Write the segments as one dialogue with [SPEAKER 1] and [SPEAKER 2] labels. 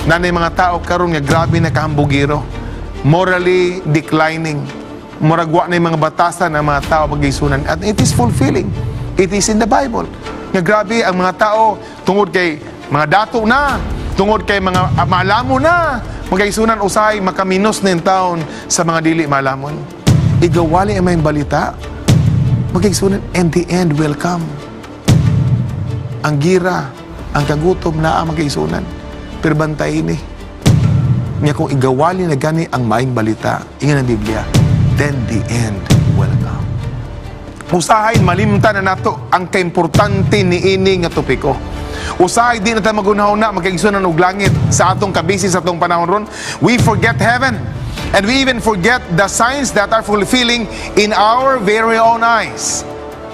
[SPEAKER 1] na mga tao karon nga grabe na kahambugiro, morally declining, muragwa na yung mga batasan ng mga tao magigsunan, at it is fulfilling. It is in the Bible. Nga grabe ang mga tao tungod kay mga dato na, tungod kay mga malamo na, magigsunan usay makaminos na yung taon sa mga dili malamon. Igawali ang may balita, magigsunan, and the end will come. Ang gira, ang kagutom na ang magigsunan. Pero bantayin eh. Nga kung igawali na gani ang maing balita, ingan ang Biblia, then the end will come. Usahay, malimtan na nato ang kaimportante ni ini nga topiko. Usahay, di na tayo magunaw na, magkaigsunan og langit sa atong kabisi sa atong panahon ron. We forget heaven. And we even forget the signs that are fulfilling in our very own eyes.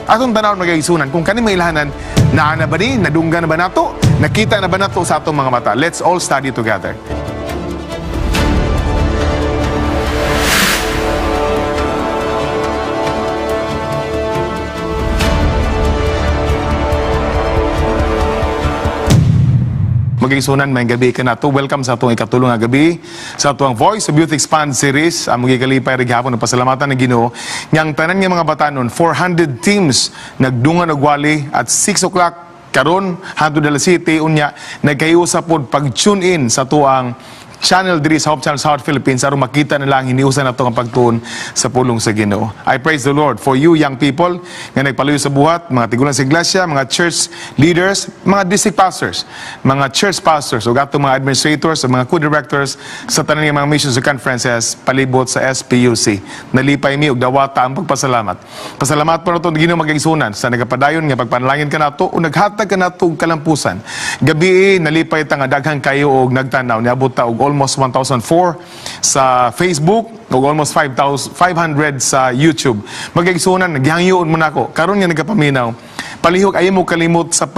[SPEAKER 1] Atong tanaw magkaigsunan, kung kani mailahanan, naa na ba ni, nadungga na ba nato, nakita na ba nato sa atong mga mata? Let's all study together. Magigsunan, may gabi ka na to. Welcome sa atong ikatulong nga gabi sa atong Voice of Youth Expand series. Ang magikalipay rin hapon ng pasalamatan ng Ginoo. Ngang tanan nga mga batanon, 400 teams nagdungan og wali at 6 o'clock karon hangtod alas 7 unya nagkayusa pod pag-tune in sa tuang channel diri sa Hope Channel South Philippines aron makita nila ang hiniusan nato nga pagtuon sa pulong sa Ginoo. I praise the Lord for you young people nga nagpaluyo sa buhat, mga tigulang sa iglesia, mga church leaders, mga district pastors, mga church pastors, ug atong mga administrators, mga co-directors sa tanan nga mga missions ug conferences palibot sa SPUC. Nalipay mi og dawata ang pagpasalamat. Pasalamat po nato Ginoo magigsunan sa nagapadayon nga pagpanalangin ka nato o naghatag ka nato og kalampusan. Gabi nalipay ta nga daghang kayo og nagtanaw niabot ta og almost 1,004 sa Facebook ug almost 500 sa YouTube. Magigsunan naghangyoon mo nako. Karon nga nagapaminaw, palihog ayo mo kalimot sa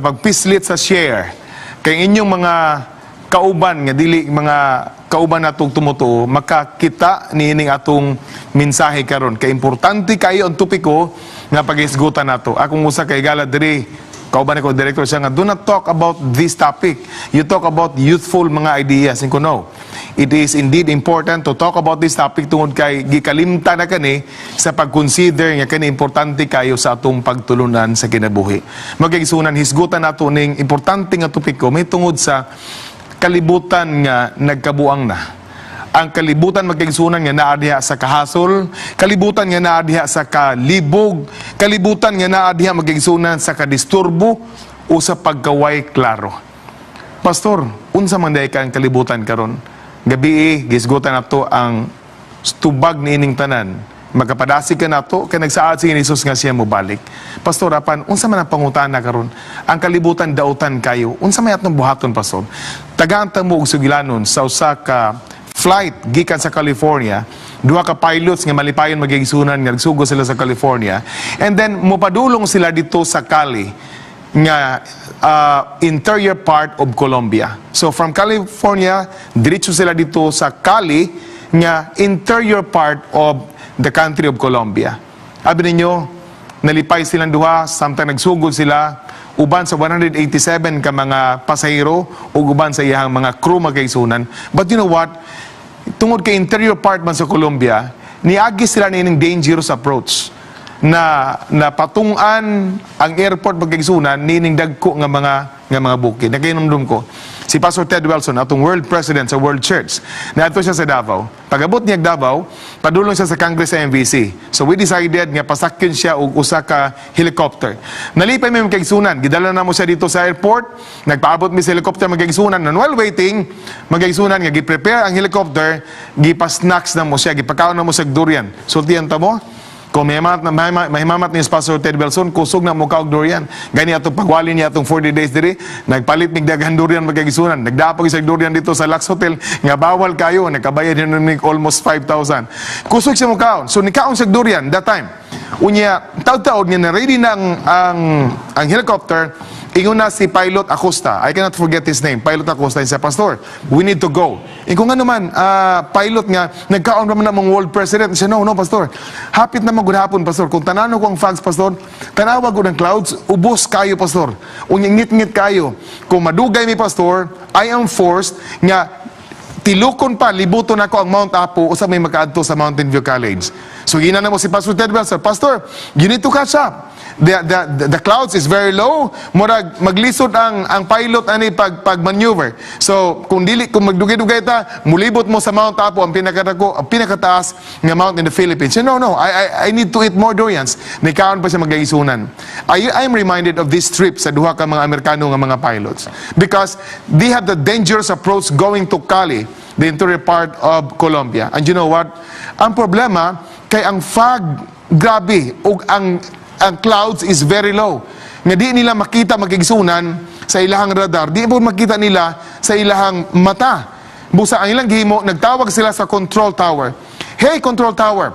[SPEAKER 1] pagpislit sa share kay inyong mga kauban nga dili mga kauban natong tumutuo makakita niining atong mensahe karon. Kay importante kayo ang topiko nga pag-isgutan nato. Akong usa kay gala diri kauban ko director siya nga, do not talk about this topic. You talk about youthful mga ideas. And no, it is indeed important to talk about this topic tungod kay gikalimta na kani sa pag-consider nga kani importante kayo sa atong pagtulunan sa kinabuhi. Magigsunan hisgutan nato ning importante nga topiko may tungod sa kalibutan nga nagkabuang na. Ang kalibutan magkaigsunan nga naa diha sa kahasol, kalibutan nga naa diha sa kalibog, kalibutan nga naa diha magkaigsunan sa kadisturbo o sa pagkaway klaro. Pastor, unsa man day ka ang kalibutan karon? Gabi gisgutan nato ang tubag niining tanan. Magkapadasi ka nato kay nagsaad si Jesus nga siya mobalik. Pastor, apan unsa man ang pangutana karon? Ang kalibutan dautan kayo. Unsa may atong buhaton, pastor? Tagaan ta mo og sugilanon sa usa ka flight gikan sa California, duha ka pilots nga malipayon magigsunan nga nagsugo sila sa California, and then mopadulong sila dito sa Cali nga interior part of Colombia. So from California diretso sila dito sa Cali nga interior part of the country of Colombia. Abi ninyo, nalipay silang duha, samtang nagsugod sila uban sa 187 ka mga pasahero o uban sa iyang mga crew magkaigsunan. But you know what? Tungod kay interior part man sa Colombia, niagi sila nining dangerous approach na patungan ang airport magkaigsunan nining dagko nga mga bukid. Nakinomdom ko si Pastor Ted Wilson, atong world president sa World Church. Naadto siya sa Davao. Pag-abot niya Davao, padulong siya sa Congress sa MVC. So we decided nga pasakyon siya og usa ka helicopter. Nalipay mi magkaigsunan, gidala na mo siya dito sa airport, nagpaabot mi sa helicopter magkaigsunan, and while waiting, magkaigsunan nga gi-prepare ang helicopter, gipa-snacks na mo siya, gipakaon na mo sa durian. Sultihan ta mo? Kung mahimamat ni Pastor Ted Wilson, kusog na mukha og durian. Gani atong pagwali niya atong 40 days diri, nagpalit mig daghan durian magkagisunan. Nagdapog isang durian dito sa Lux Hotel, nga bawal kayo, nakabayad ni almost 5,000. Kusog siya mukhaon. So nikaon sa durian that time. Unya, taud-taud nga na ready na ang helicopter, Ingon na si Pilot Acosta. I cannot forget his name. Pilot Acosta. He said, Pastor, we need to go. Kung ano man, pilot nga, nagkaon naman ng world president. Siya, no, Pastor. Hapit na maghapon, Pastor. Kung tanano ko ang facts, Pastor, tanawag ko ng clouds, ubos kayo, Pastor. Unyangit-ngit kayo. Kung madugay mi, Pastor, I am forced nga tilukon pa, libuton ako ang Mount Apo o sa may makaadto sa Mountain View College. So, ginana mo si Pastor Ted Belser, Pastor, you need to catch up. The clouds is very low, murag maglisod ang pilot ani pag maneuver. So kung magdugay-dugay ta, mulibot mo sa Mount Apo ang pinakataas nga mount in the Philippines. No, I need to eat more durians. Nikaon pa siya magkaisunan. I'm reminded of this trip sa duha ka mga Amerikano nga mga pilots because they had the dangerous approach going to Cali, the interior part of Colombia. And you know what? Ang problema kay ang fog grabe ug ang clouds is very low. Nga di nila makita magigsunan sa ilahang radar, di po makita nila sa ilahang mata. Busa ang ilang gihimo, nagtawag sila sa control tower. Hey, control tower,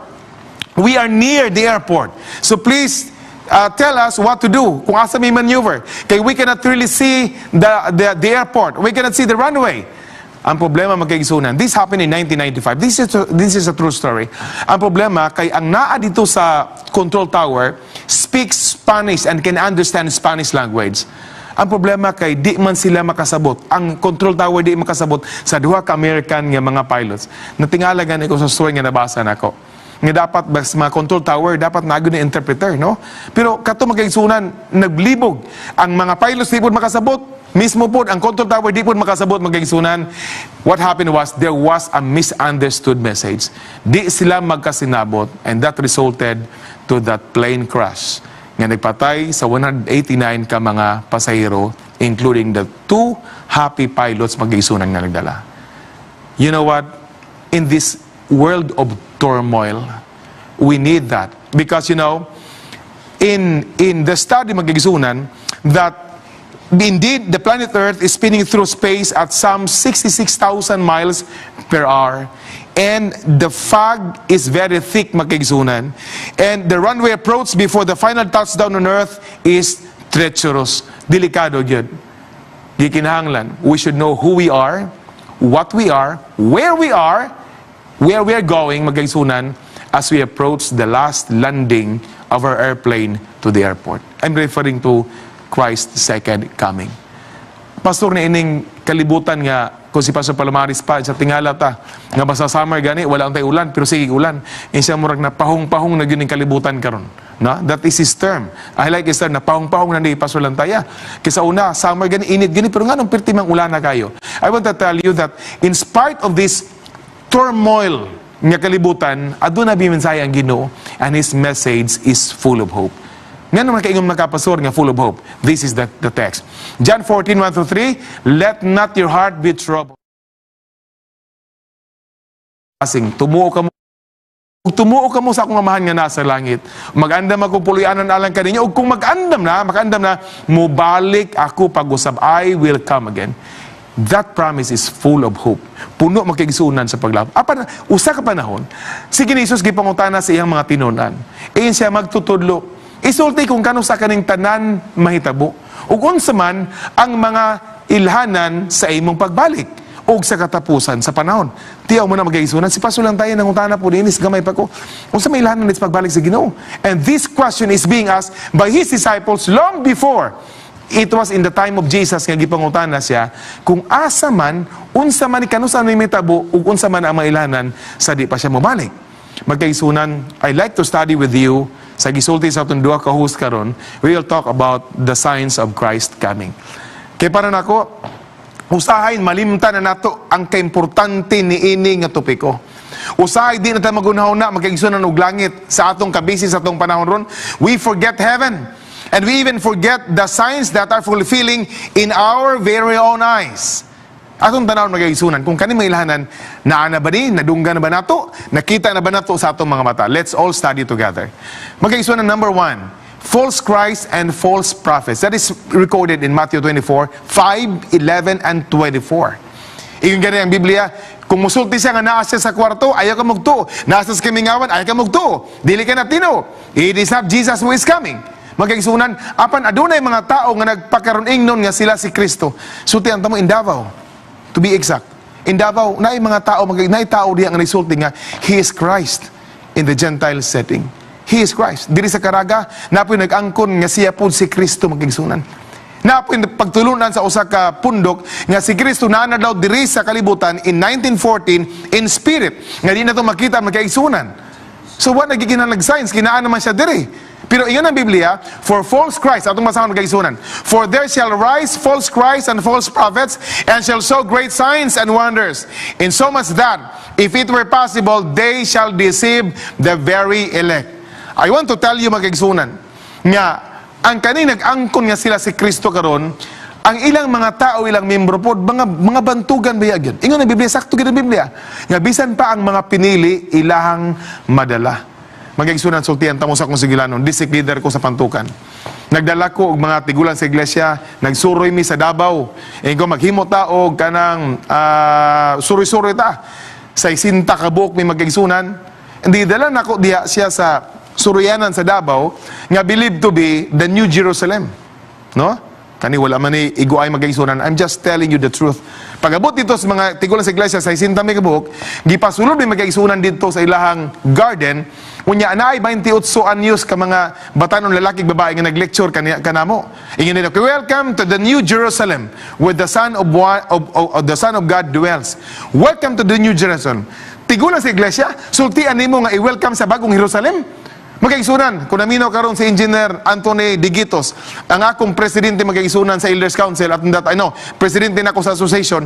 [SPEAKER 1] we are near the airport. So please, tell us what to do. Kung asa may maneuver. Kaya we cannot really see the airport. We cannot see the runway. Ang problema magkaigsunan. This happened in 1995. This is a true story. Ang problema kay ang naa dito sa control tower speaks Spanish and can understand Spanish language. Ang problema kay di man sila makasabot. Ang control tower di makasabot sa duha ka American nga mga pilots. Natingala gani ko sa story nga nabasa nako. Nga dapat sa mga control tower dapat nago ni interpreter, no? Pero kato magkaigsunan naglibog. Ang mga pilots di pud makasabot. Mismo po, ang control tower di po makasabot magkaigsunan. What happened was, there was a misunderstood message. Di sila magkasinabot, and that resulted to that plane crash. Nga nagpatay sa 189 ka mga pasahero, including the 2 happy pilots magkaigsunan nga nagdala. You know what? In this world of turmoil, we need that. Because, you know, in the study magkaigsunan, that indeed, the planet Earth is spinning through space at some 66,000 miles per hour. And the fog is very thick, magkaigsunan. And the runway approach before the final touchdown on Earth is treacherous. Delikado yun. Gikinahanglan. We should know who we are, what we are, where we are going, magkaigsunan, as we approach the last landing of our airplane to the airport. I'm referring to Christ's second coming. Pastor, na ining kalibutan nga, kung si Pastor Palomares pa, sa tingala ta, nga basta summer gani, wala ang tayo ulan, pero sige ulan. Siya murag na pahong-pahong na yun yung kalibutan karon. No? That is his term. I like his term, na pahong-pahong na ni Pastor Lantaya. Kisa una, summer gani, init gani, pero nga nung pirtimang ulan na kayo. I want to tell you that in spite of this turmoil nga kalibutan, aduna biminsaya ang Ginoo, and his message is full of hope. Nga naman kaingong nakapasor nga full of hope. This is the text. John 14:1-3, let not your heart be troubled. Tumuo ka mo sa akong amahan nga nasa langit. Mag-andam ako puloy-anan alang kaninyo. O kung mag-andam na, mubalik ako pag-usab. I will come again. That promise is full of hope. Puno magkaigsunan sa paglabot. Usa ka panahon, si Jesus gipangutana sa iyang mga tinunan. Iyon siya magtutudlo. Isulti kung kano sa kaning tanan mahitabo. Ug unsa man ang mga ilhanan sa imong pagbalik ug sa katapusan sa panahon. Tiyaw mo na magkaigsunan. Si Pastor lang tayo nangutana po dinis gamay pa ko. Unsa may ilhanan sa pagbalik sa Ginoo? And this question is being asked by his disciples long before. It was in the time of Jesus nga gipangutana siya kung asa man, unsa man kano sa may tabo ug unsa man ang mga ilhanan sa di pa siya mobalik. Magkaigsunan, I like to study with you sa gisulti sa atong duha ka host karon. We will talk about the signs of Christ coming. Kay para nako, usahay malimtan na nato ang kaimportante ni ini nga topiko. Usahay di na tayo magunahon na magkaigsunan og langit sa atong kabisi sa atong panahon ron. We forget heaven. And we even forget the signs that are fulfilling in our very own eyes. Atong tanawon magkaigsunan, kung kani mailahanan, naana ba ni, nadunggan na ba nato, nakita na ba nato sa atong mga mata? Let's all study together. Magkaigsunan, number 1, false Christ and false prophets. That is recorded in Matthew 24:5, 11, and 24. Iyon gani ang Biblia, kung musulti siya nga naa siya sa kwarto, ayaw ka magtuo. Nasa sa kamingawan, ayaw ka magtuo. Dili ka na tino. It is not Jesus who is coming. Magkaigsunan, apan adunay mga tao nga nagpakaroon ingnon nga sila si Kristo. Sultihan tamo in Davao, to be exact. In Davao, naay mga tao, naay tao diya nga nagsulti nga, He is Christ in the Gentile setting. He is Christ. Diri sa Caraga, napoy nag-angkon nga siya po si Kristo magkaigsunan. Napoy pagtulunan sa usa ka pundok nga si Kristo naa na daw diri sa kalibutan in 1914 in spirit. Nga di na to makita magkaigsunan. So what nagiging nag-science, kinaan naman siya diri. Pero iyon ang Biblia, for false Christ, atong masama magkaigsunan, for there shall rise false Christ and false prophets, and shall show great signs and wonders, in so much that, if it were possible, they shall deceive the very elect. I want to tell you magkaigsunan, nga, ang kaning nag-angkon nga sila si Kristo karon, ang ilang mga tao, ilang membro po, mga bantugan ba yan? Ingon ang Biblia, sakto gid ang Biblia. Nga bisan pa ang mga pinili, ilahang madala. Magkaigsunan, sultihan tamo sa kong sigilanon, district leader ko sa Pantukan. Nagdala ko og mga tigulan sa iglesia, nagsuroy mi sa Davao. Ingo maghimo ta og kanang suroy-suroy ta. Sa isinta ka buok mi magkaigsunan. Hindi dala nako diha siya sa suroyanan sa Davao nga believed to be the New Jerusalem. No? Kani wala man ni iguay magkaigsunan. I'm just telling you the truth. Pag-abot dito sa mga tigulan sa iglesia sa isinta mi kabuok, gipasulod mi magkaigsunan dito sa ilahang garden. Unya naay 28 anyos ka mga batanon lalaki babae nga naglecture kanamo. Ingin nila, welcome to the New Jerusalem where the Son of God dwells. Welcome to the New Jerusalem. Tigulan sa iglesia, sultian nimo nga i-welcome sa bagong Jerusalem. Magkaigsunan, kung namino karon si Engineer Anthony Digitos, ang akong presidente magkaigsunan sa Elders Council at that I know, presidente na ako sa association.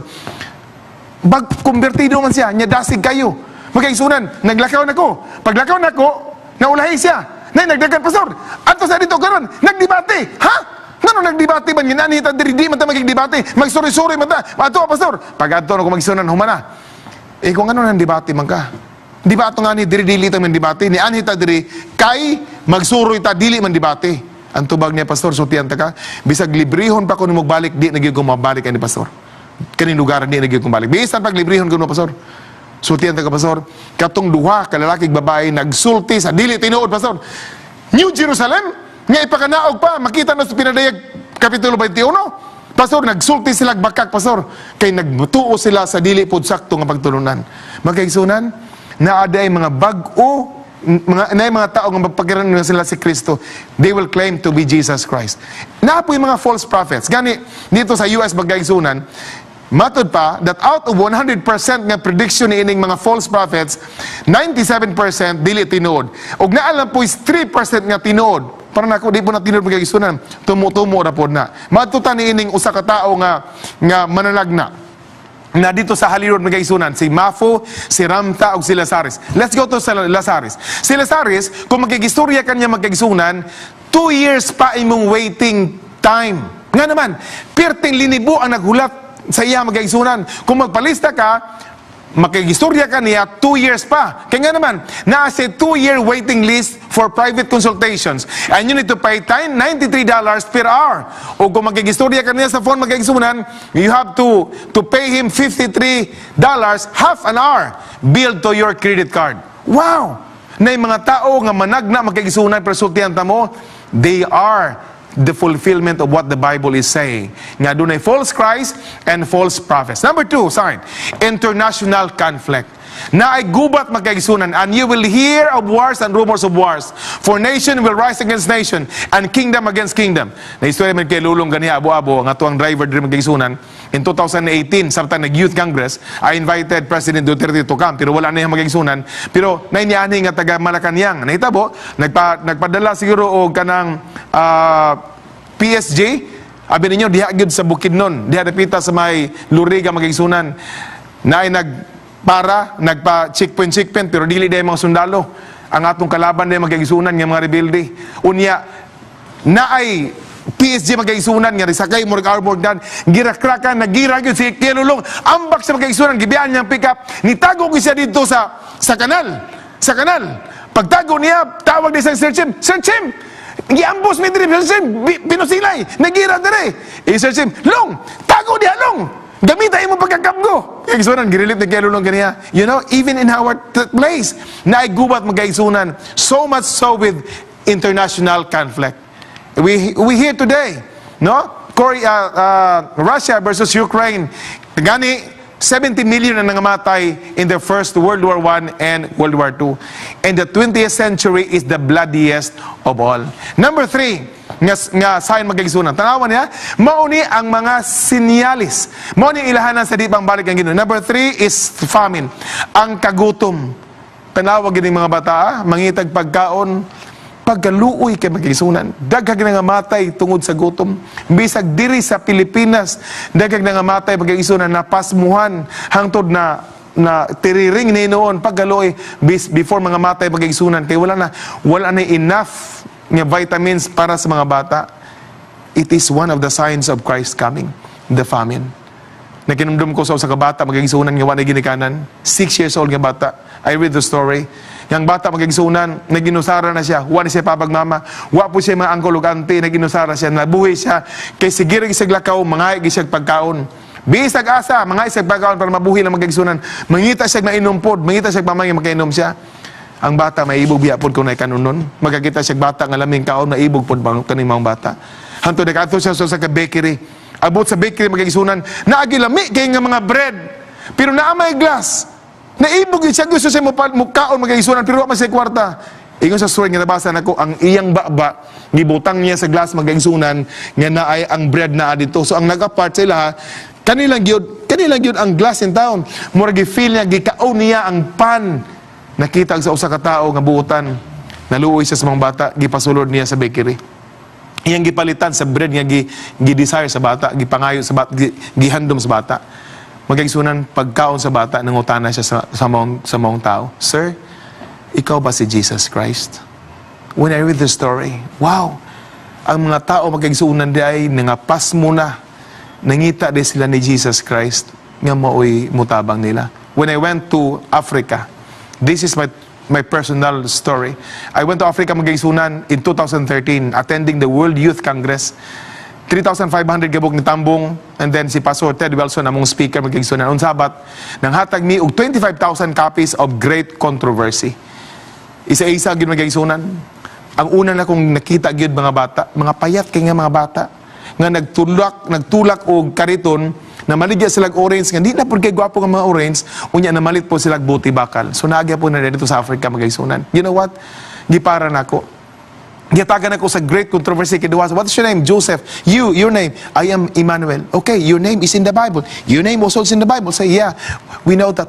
[SPEAKER 1] Konbertido man siya, nya dasig kayo. Magkaigsunan, naglakaw na ko. Paglakaw na ko, naulahi siya. Nagdagan, pastor. Ato sa dito karon, nagdebate. Ha? Ngano nagdebate man ginani ta diri di man ta magdebate. Magsuri-suri man ta. Ato pastor. Pag adto ko magsunan humana. Kung ano nang debate man ka. Di ba ato nga ni diri dili ta man debate ni anhi ta diri kay magsuroy ta dili man debate. Ang tubag niya pastor sultihan ta ka. Bisag librihon pa ko nimo balik di nagyud ko mabalik ani pastor. Kaning lugar di nagyud ko balik. Bisan pag librihon ko no pastor. Sultihan ta ka pastor. Katong duha ka lalaki babae nagsulti sa dili tinuod pastor. New Jerusalem nga ipakanaog pa makita na sa pinadayag kapitulo 21. Pastor nagsulti sila bakak pastor kay nagbutuo sila sa dili pod sakto nga pagtulunan. Magkaigsunan na aday mga bag-o mga tao nga magpakiran nga sila si Kristo, they will claim to be Jesus Christ. Naapoy mga false prophets. Gani dito sa US magkaigsunan, matod pa that out of 100% nga prediction ni ining mga false prophets, 97% dili tinuod. Og naalam po is 3% nga tinuod. Para nako di po na tinuod magkaigsunan. Tumo-tumo ra pod na. Matuta ni ining usa ka tawo nga manalagna na dito sa Halirod magkaigsunan, si Mafo, si Ramta, o si Lazares. Let's go to sa Lazares. Si Lazares, kung magkigistorya kanya magkaigsunan, 2 years pa imong waiting time. Nga naman, perting linibo ang naghulat sa iya magkaigsunan. Kung magpalista ka, makigistorya ka niya 2 years pa. Kaya nga naman, nasa 2-year waiting list for private consultations. And you need to pay $93 per hour. O kung makigistorya ka niya sa phone magkaigsunan, you have to pay him $53, half an hour, billed to your credit card. Wow! Na yung mga tao nga managna magkaigsunan, pero sultihan ta mo, they are the fulfillment of what the Bible is saying. Nga dunay false Christ and false prophets. Number 2, sign, international conflict. Na ay gubat magkaigsunan, and you will hear of wars and rumors of wars. For nation will rise against nation, and kingdom against kingdom. Na istorya man kay Lulong ganiya abo-abo, nga tuang driver diri magkaigsunan. In 2018, samtang nag-Youth Congress, I invited President Duterte to come, pero wala na yung magkaigsunan. Pero nainiyani nga taga Malacanang. Nahitabo, nagpadala siguro o kanang PSG, abi ninyo, diha gyud sa Bukidnon, diha dapita sa may Luriga magkaigsunan. Na ay nagpa-checkpoint, pero dili dahil mga sundalo. Ang atong kalaban dahil magkaigsunan ng mga rebelde. Unya, na ay PSG magkaigsunan nga risakay mo armored gun girakrakan nagira gyud si Kilulong ambak sa magkaigsunan gibiyaan niyang pick up nitago ko siya dito sa kanal pagtago niya tawag ni sa search him giambos mi diri search him pinusilay nagira dire search him long tago diha long gamita imo pagkakabgo kaigsunan girilit ni Kilulong kaniya you know even in our place na gubat magkaigsunan so much so with international conflict. We hear today, no? Russia versus Ukraine. Gani, 70 million na nangamatay in the First World War I and World War II. And the 20th century is the bloodiest of all. Number 3, nga sign magkaigsunan. Tanawan niya, mauni ang mga sinyalis. Mauni ilahanan sa di pang balik ang Ginoo. Number 3 is famine. Ang kagutom. Tanawag gining mga bata, mangitag pagkaon, pagkaluoy kay magkaigsunan. Daghag na nga matay tungod sa gutom. Bisag diri sa Pilipinas, daghag na nga matay magkaigsunan na pasmuhan hangtod na tiriring ni noon pagkaluoy before mga matay magkaigsunan kay wala na enough nga vitamins para sa mga bata. It is one of the signs of Christ coming, the famine. Nakinumdum ko sa kabata magkaigsunan nga wala ginikanan, 6 years old nga bata. I read the story. Yang bata magkaigsunan, naginusara na siya, wala siya papagmama, wa po siya mga angkol ug auntie, naginusara siya, nabuhi siya, kay sigirig isag lakaw, mga isag pagkaon. Bisag asa, mga isag pagkaon para mabuhi lang magkaigsunan. Mangita siya na inumpod, mangita siya pamangin magkainom siya. Ang bata maibog biya pod kung kanunon. Magkakita siya bata nga laming kaon, maibog pod kaning mga bata. Hanto nakato siya sa bakery. Abot sa bakery magkaigsunan, naagilami kay nga mga bread, pero naamay glass. Naibog yun siya, gusto siya mukaon magkaigsunan, pero wala siya kwarta. Ingon sa story nga nabasa nako, ang iyang baba, gibutang niya sa glass magkaigsunan, nga naay ang bread na dito. So ang nag-apart sila, kanilang gyud ang glass in town. Mura gi-feel niya, gikaon niya ang pan. Nakita sa usa ka tao nga buutan, naluoy siya sa mga bata, gipasulod niya sa bakery. Iyang gipalitan sa bread nga gi-desire sa bata, gipangayo sa bata, gihandom sa bata. Magkaigsunan, pagkaon sa bata, nangutana siya sa maong tao, Sir, ikaw ba si Jesus Christ? When I read the story, wow! Ang mga tao magkaigsunan di ay nangapas muna, nangita di sila ni Jesus Christ, nga maoy mutabang nila. When I went to Africa, this is my personal story. I went to Africa magkaigsunan in 2013, attending the World Youth Congress. 3,500 gabok ni Tambong, and then si Pastor Ted Wilson among speaker magkaigsunan on Sabat, nang hatag mi og 25,000 copies of Great Controversy. Isa-isa gyud magkaigsunan. Ang una na kong nakita gyud mga bata, mga payat kay nga mga bata nga nagtulak og kariton na maligya sila orange nga di na pud kay gwapo nga mga orange, unya na malit po sila buti bakal. So naagya po na dito sa Africa magkaigsunan. You know what? Gipara nako. Gitagan ako sa Great Controversy kiduwa. What's your name? Joseph. Your name? I am Emmanuel. Okay, your name is in the Bible. Your name also is in the Bible. Say, yeah, we know that,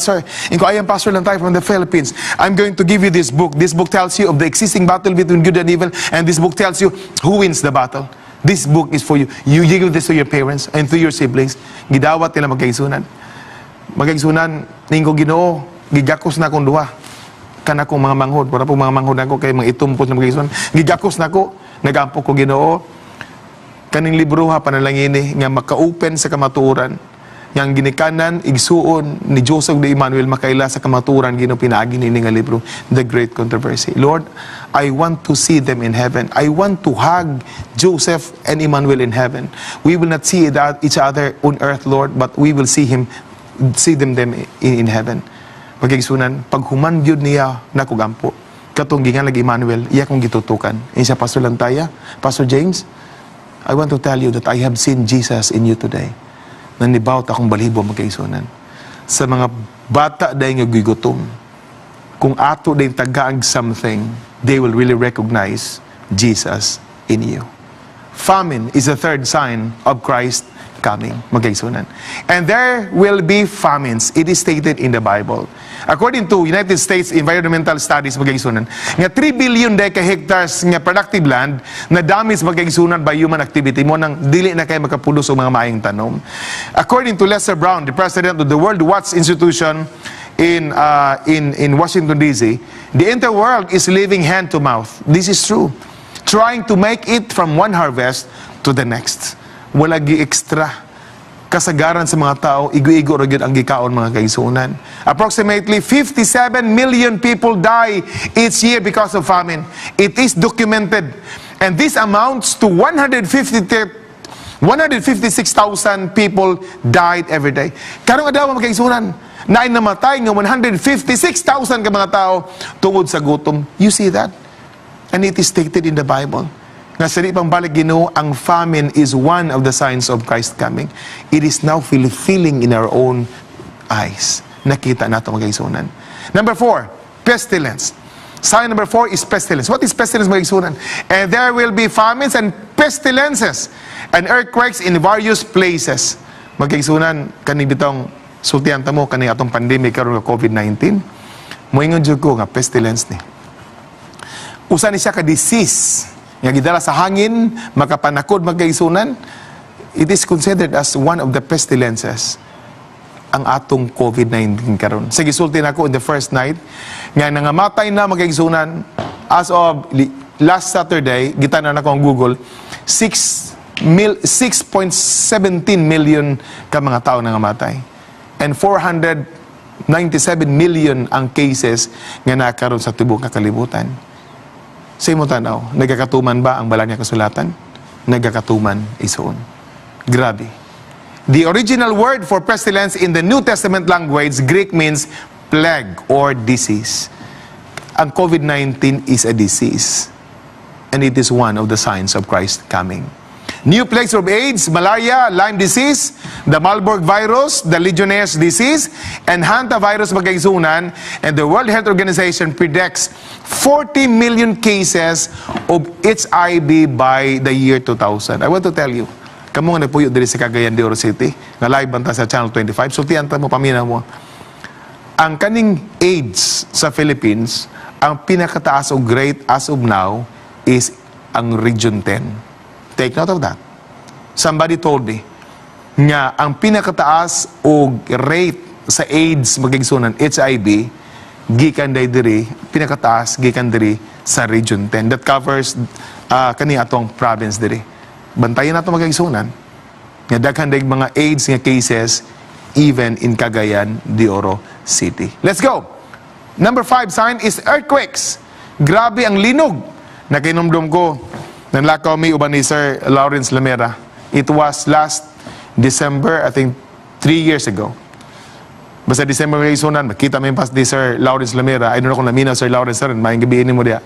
[SPEAKER 1] sir. And I am Pastor Lantay from the Philippines. I'm going to give you this book. This book tells you of the existing battle between good and evil, and this book tells you who wins the battle. This book is for you. You give this to your parents and to your siblings. Gidawat nila magkaigsunan. Magkaigsunan, ningko Ginoo, gigakos na akong duha. Kan ako mga manghod, para po mga manghod ako kay mga itumpos na magkaigsunan. Gigakos na ako, nagampo ko Ginoo. Kaning libro ha panalangini nga maka-open sa kamatuoran. Yang ginikanan, igsuon ni Joseph de Emmanuel makaila sa kamatuoran Ginoo pinaagi ni nga libro, The Great Controversy. Lord, I want to see them in heaven. I want to hug Joseph and Emmanuel in heaven. We will not see each other on earth, Lord, but we will see them in heaven. Pagkaigsunan, pag human gyud niya nakugampo, katong gingalag Emmanuel, iya kong gitutukan. Isa Pastor Lantaya, Pastor James, I want to tell you that I have seen Jesus in you today. Nanibawt akong balibo magkaigsunan. Sa mga bata dahil nga gugutom, kung ato dahil tagaag something, they will really recognize Jesus in you. Famine is the third sign of Christ coming, magkaigsunan. And there will be famines. It is stated in the Bible. According to United States Environmental Studies, magkaigsunan, nga 3 billion hectares nga productive land na damage magkaigsunan by human activity mo nang dili na kay makapulos og mga maayong tanom. According to Lester Brown, the president of the World Watch Institution in Washington, D.C., the entire world is living hand to mouth. This is true. Trying to make it from one harvest to the next. Wala gi-extra kasagaran sa mga tao, igo-igo ra gyud ang gikaon mga kaigsunan. Approximately 57 million people die each year because of famine. It is documented. And this amounts to 156,000 people died every day. Karong adlaw mga kaigsunan, naay namatay nga 156,000 ka mga tao tungod sa gutom. You see that? And it is stated in the Bible. nga sa di pang balik Ginoo, ang famine is one of the signs of Christ coming. It is now fulfilling in our own eyes. Nakita nato mga igsunan. Number 4, pestilence. Sign number 4 is pestilence. What is pestilence mga igsunan? And there will be famines and pestilences and earthquakes in various places. Mga igsunan, kani bitong sultihan ta mo kani atong pandemic karon nga COVID-19. Moingon jud ko nga pestilence ni. Usa ni siya ka disease nga gidala sa hangin, makapanakod magkaisunan. It is considered as one of the pestilences ang atong COVID-19 karon. Sige, sulti na ako in the first night nga nangamatay na magkaisunan as of last Saturday, gitanan na ko ang Google, 6.17 million ka mga tao nangamatay. And 497 million ang cases nga nakaroon sa tibok nga kalibutan. Sa imo tanaw, nagakatuman ba ang balang niya kasulatan? Nagakatuman isuon. Grabe. The original word for pestilence in the New Testament language, Greek, means plague or disease. Ang COVID-19 is a disease. And it is one of the signs of Christ coming. New plagues of AIDS, malaria, Lyme disease, the Marburg virus, the Legionnaire's disease, and hantavirus magkaisunan, and the World Health Organization predicts 40 million cases of HIV by the year 2000. I want to tell you, kamo nga nagpuyo diri sa Cagayan de Oro City, nga live banta sa Channel 25, sultihan ta mo, pamina mo. Ang kaning AIDS sa Philippines, ang pinakataas o grade as of now is ang Region 10. Take note of that. Somebody told me nga ang pinakataas o rate sa AIDS magigsunan, HIV, gikan diri, pinakataas gikan diri sa Region 10. That covers kani atong province diri. Bantayan nato magigsunan nga daghan day mga AIDS nga cases even in Cagayan de Oro City. Let's go. Number 5 sign is earthquakes. Grabe ang linog. Nakinomdom ko nanlakaw mi uban ni Sir Lawrence Lamera. It was last December, I think 3 years ago. Basta December may isunan, makita mo yung pas ni Sir Lawrence Lamera. I don't know kung naminaw Sir Lawrence rin, maing gabihin mo diya.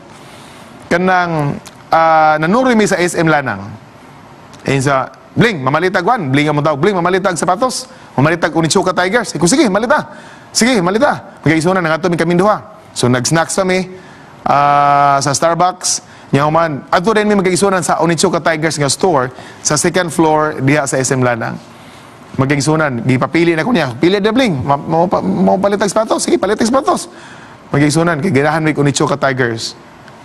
[SPEAKER 1] Kanang nanuri mi sa SM Lanang. Ayun sa, Bling, mamalitag wan. Bling ang mo tawag. Bling, mamalitag sapatos. Mamalitag Onitsuka Tigers. Kung sige, malita. Sige, malita. Mag-isunan na nga ito, may kaminduha. So nag-snacks kami sa Starbucks. Yaman, ato rin may magkaisunan sa Onitsuka Tigers nga store sa second floor diha sa SM Lanang. Magkaisunan, gipapili na ko niya. Pili na Bling, mo palitag sapatos. Sige, palitag sapatos. Magkaisunan, kay girahan may Onitsuka Tigers.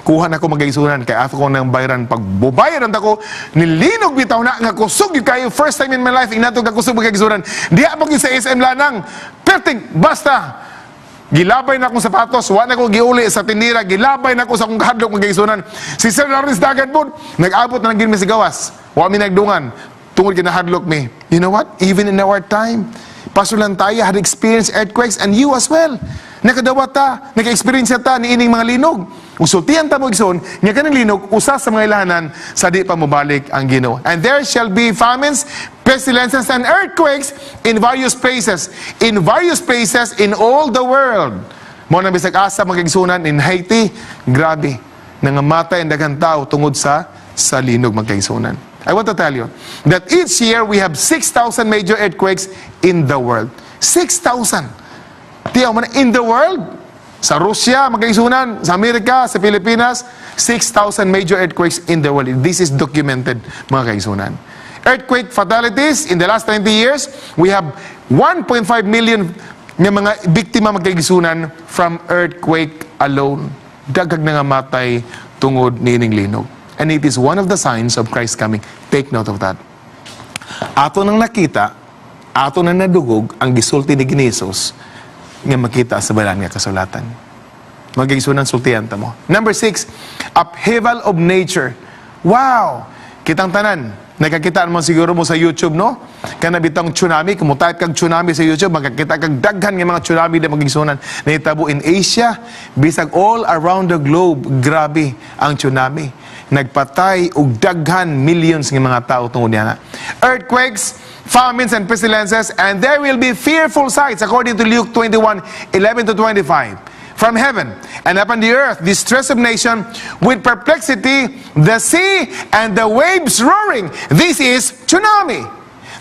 [SPEAKER 1] Kuha na ko magkaisunan, kay ato ko ng bayaran. Pag bubayaran ako, nilinog bitaw na nga kusog yung kayo. First time in my life, inatog na kusog magkaisunan. Diha pag sa SM Lanang. Perting, basta. Gilabay na akong sapatos, wala na akong giuli sa tindira, gilabay na ako sa akong kahadlok magkaisunan. Si Sir Lawrence Dagan po, nag-abot na naging si gawas. Wala mi nagdungan, tungod kinahadlok mi. You know what? Even in our time, Pastor Lantaya had experienced earthquakes and you as well. Nakadawat ta, naka-experience ta ni ining mga linog. Usultihan ta mo igsoon, nga kanang linog, usa sa mga ilahanan sa di pa mobalik ang Ginoo. And there shall be famines, pestilences, and earthquakes in various places. In various places in all the world. Mo na bisag asa magigsunan in Haiti, grabe. Nangamatay ang daghang tao tungod sa linog magkaigsunan. I want to tell you that each year we have 6,000 major earthquakes in the world. 6,000. Tiyaw man, in the world. Sa Russia, magkaisunan. Sa Amerika, sa Pilipinas, 6,000 major earthquakes in the world. This is documented, mga kaisunan. Earthquake fatalities, in the last 20 years, we have 1.5 million ng mga biktima magkaisunan from earthquake alone. Dagag na nga matay tungod ni ining linog. And it is one of the signs of Christ coming. Take note of that. Ato nang nakita, ato nang nadugog ang gisulti ni Jesus nga makita sa balang nga kasulatan. Magigsunan sultihan ta mo. Number 6, upheaval of nature. Wow! Kitang tanan. Nagkakitaan mo siguro mo sa YouTube, no? Kana bitang tsunami, kumutype kag tsunami sa YouTube, magkakita kag daghan nga mga tsunami na magigsunan. Nahitabo in Asia, bisag all around the globe, grabe ang tsunami. Nagpatay og daghan millions ng mga tao tungod niya. Earthquakes, famines and pestilences, and there will be fearful sights according to Luke 21:11-25. from heaven, and upon the earth distress of nation, with perplexity, the sea and the waves roaring. This is tsunami.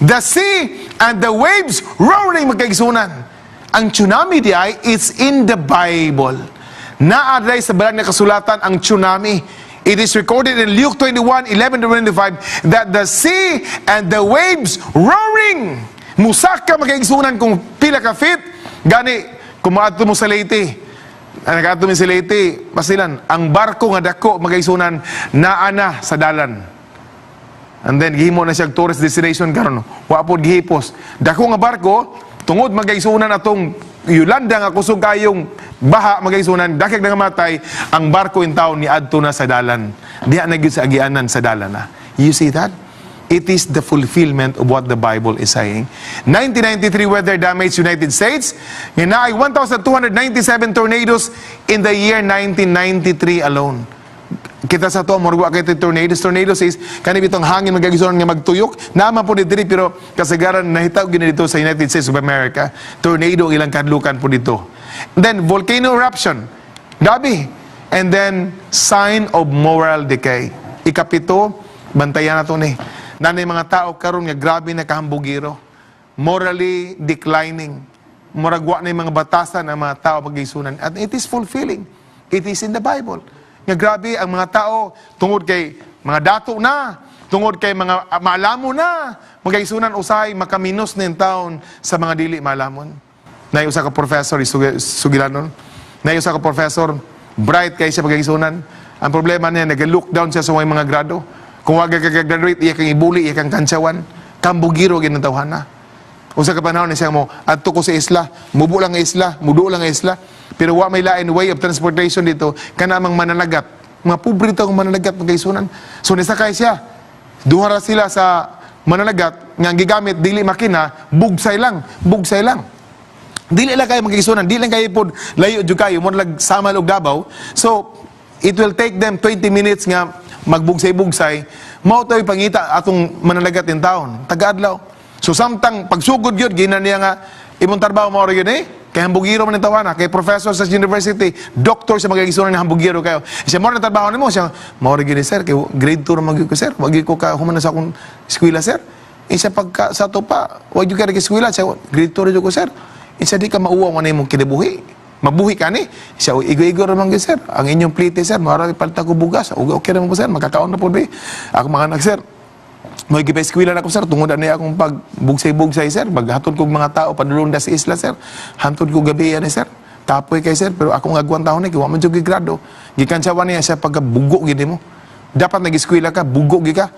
[SPEAKER 1] The sea and the waves roaring, magkaigsunan. Ang tsunami di ay, it's in the Bible. Naaday sa balang na kasulatan ang tsunami. It is recorded in Luke 21:11-25 that the sea and the waves roaring. Musaka magkaigsunan kung pila ka feet, gani, kumaadto mo sa Leyte. Nag-ato mi sa Leyte, pasilan, ang barko nga dako magkaigsunan naana sa dalan. And then gihimo na siya tourist destination karon. Wa pod gihipos. Dako nga barko tungod magkaigsunan atong Yolanda nga kusog kayong baha magkaigsunan dakig nga matay ang barko in town ni adto na sa dalan. Diha na gyud sa agianan sa dalan na. You see that? It is the fulfillment of what the Bible is saying. 1993 weather damage United States. Nga naay 1,297 tornadoes in the year 1993 alone. Kita sa to, morwa kay tornadoes. Tornadoes is, kanib itong hangin magagisunan nga magtuyok. Naman po dito, pero kasagaran nahitaw gina dito sa United States of America. Tornado ilang kadlukan po dito. Then, volcano eruption. Gabi. And then, sign of moral decay. Ikapito, bantayan na to ni. Nanay mga tao karon nga grabe na kahambugiro. Morally declining. Muragwa na yung mga batasan ng mga tao magigisunan. And it is fulfilling. It is in the Bible. Nga grabe ang mga tao tungod kay mga dato na, tungod kay mga maalamo na, magigisunan usay makaminos na yung taon sa mga dili maalamon. Nay usa ka professor sugilanon. Nay usa ka professor bright kay siya magigisunan. Ang problema niya nag-look down siya sa mga grado. Kung wag ka graduate, iya kang ibuli, iya kang kantsawan, kambugiro ginatawhan na. Usa ka panahon ni siya mo, adto ko sa isla, mubo lang nga isla, mudo lang nga isla, pero wa may lain way of transportation dito, kanamang mananagat. Mga pubrito ang mananagat magkaisunan. So nisakay siya, duhara sila sa mananagat, nga gigamit, dili makina, bugsay lang. Dili lang kayo magkaisunan, dili lang kayo po, layo dyo kayo, mo lang samal o gabaw. So, it will take them 20 minutes nga, magbugsay-bugsay, mao tayo pangita atong mananagat in taon, taga-adlaw. So samtang pagsugod yun, gina niya nga, imong trabaho mo rin yun kay hambugiro man yung tawana, kay professor sa university, doctor sa magigisunan ng hambugiro kayo. Siya mo rin trabaho ni mo, siya, mo rin yun sir, kay grade 2 na mag ko sir, wag ko ka humana sa akong eskwela sir. Isa pagka sa to pa, wag yung ka rin eskwela, siya grade 2 rin ko sir. Isa di ka mauwa mo na yung kinabuhi. Mabuhi ka ni. Siya, igo-igo naman yun, sir. Ang inyong plate, sir, marami palta ko bugas. Okay naman po, sir. Magkakaon na po, be. Ako mga anak, sir. May gipa-eskwila na ko, sir. Tungod na niya akong pag-bugsay-bugsay, sir. Maghatod ko mga tao, padulong sa isla, sir. Hantod ko gabi yan, sir. Tapoy kay, sir. Pero akong agwan taon, kiwa man dyan gigrado. Gikansawa niya siya pagka-bugo, gini mo. Dapat nag-eskwila ka, bugo, gika.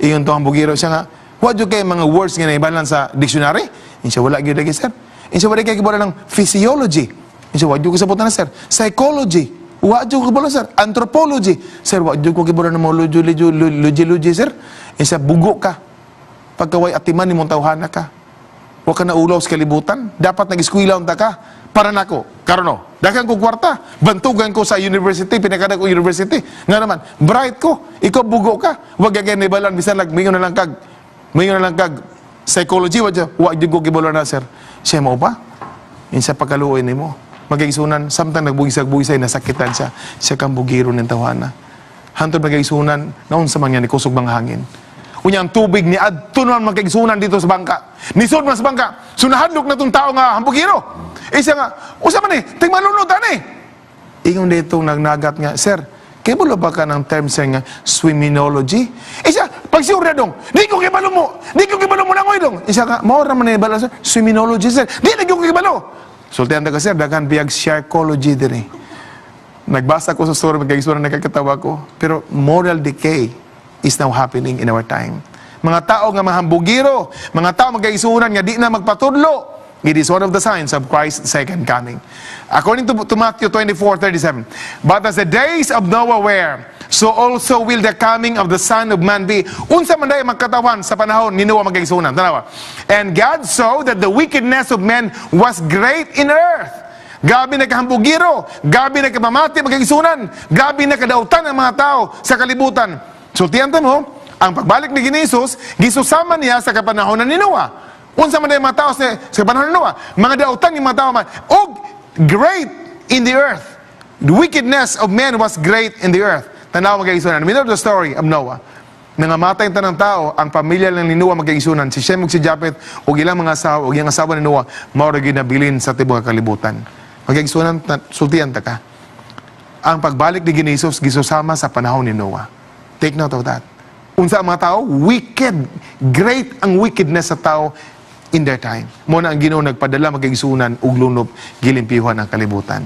[SPEAKER 1] Iyon to ang bugiro siya nga. What do kayo mga words nga naibalan sa dictionary? Insya wala gyud lagi, sir. Insya wala kayo kibulan ng physiology. So, wag ko sabutan na, sir. Psychology. Wag ko kibulan, sir. Anthropology. Sir, wag ko kibulan ng mga logi, sir. Isa, bugo ka. Pagkaway atiman ni mong tawhana ka. Wag ka na ulaw sa kalibutan. Dapat nag-eskwila unta ka. Para nako. Karono. Dakan ko kwarta. Bantugan ko sa university. Pinakada ko university. Nga naman, bright ko. Ikaw bugo ka. Wag kagaya ni balan. Bisan lang, mingon na lang kag. Psychology. Wag ko kibulan na, sir. Siya mo pa? Isa pagkaluoy ni mo. Magkaisunan, samtang nagbugisag-bugisay, nasakitan siya. Siya kang bugiro ng tawana. Hantod magkaisunan, naon sa mga ni kusog mga hangin. Unya ang tubig ni adto naman magkaisunan dito sa bangka. Nisod man sa bangka, sunahadlok na itong tao nga hambugiro. Isa nga, usa man tingmalunutan Ingon dito nagnagat nga, sir, kaya bulo ba ka ng term sir nga swiminology? Isa, pag siya dong, di ko kibalo mo nangoy dong. Isa nga, maura man ibala sir, swiminology sir, di ko kibalo. Sultihan ka sir, dagan biyag psychology din Nagbasa ko sa story, magkagisura nakakatawa ko. Pero moral decay is now happening in our time. Mga tao nga mahambugiro, mga tao magkaisunan nga di na magpatudlo. It is one of the signs of Christ's second coming. According to Matthew 24:37, but as the days of Noah were, so also will the coming of the Son of Man be. Unsa man day magkatawan sa panahon ni Noah magkaisunan. Tanawa. And God saw that the wickedness of men was great in earth. Grabe na kahambugiro, grabe na kamamati magkaisunan, grabe na kadautan ng mga tao sa kalibutan. So tiyantan mo, ang pagbalik ni Jesus, gisusama niya sa kapanahon ni Noah. Unsa man day mga tao sa panahon ni Noah, mga dautan ni mga tao man. Oh, great in the earth. The wickedness of men was great in the earth. Tanaw magkaigsunan. We know the story of Noah. Nangamatay ang tanang tao, ang pamilya lang ni Noah magkaigsunan. Si Shem ug si Japet, ug ilang mga asawa, ug yung asawa ni Noah, mao ra gyud nabilin sa tibuok kalibutan. Magkaigsunan, sultian ta ka. Ang pagbalik ni Ginisos, gisusama sa panahon ni Noah. Take note of that. Unsa ang mga tao? Wicked. Great ang wickedness sa tao in their time. Muna ang Ginoo nagpadala magkaigsunan ug lunop gilimpiyuhan ang kalibutan.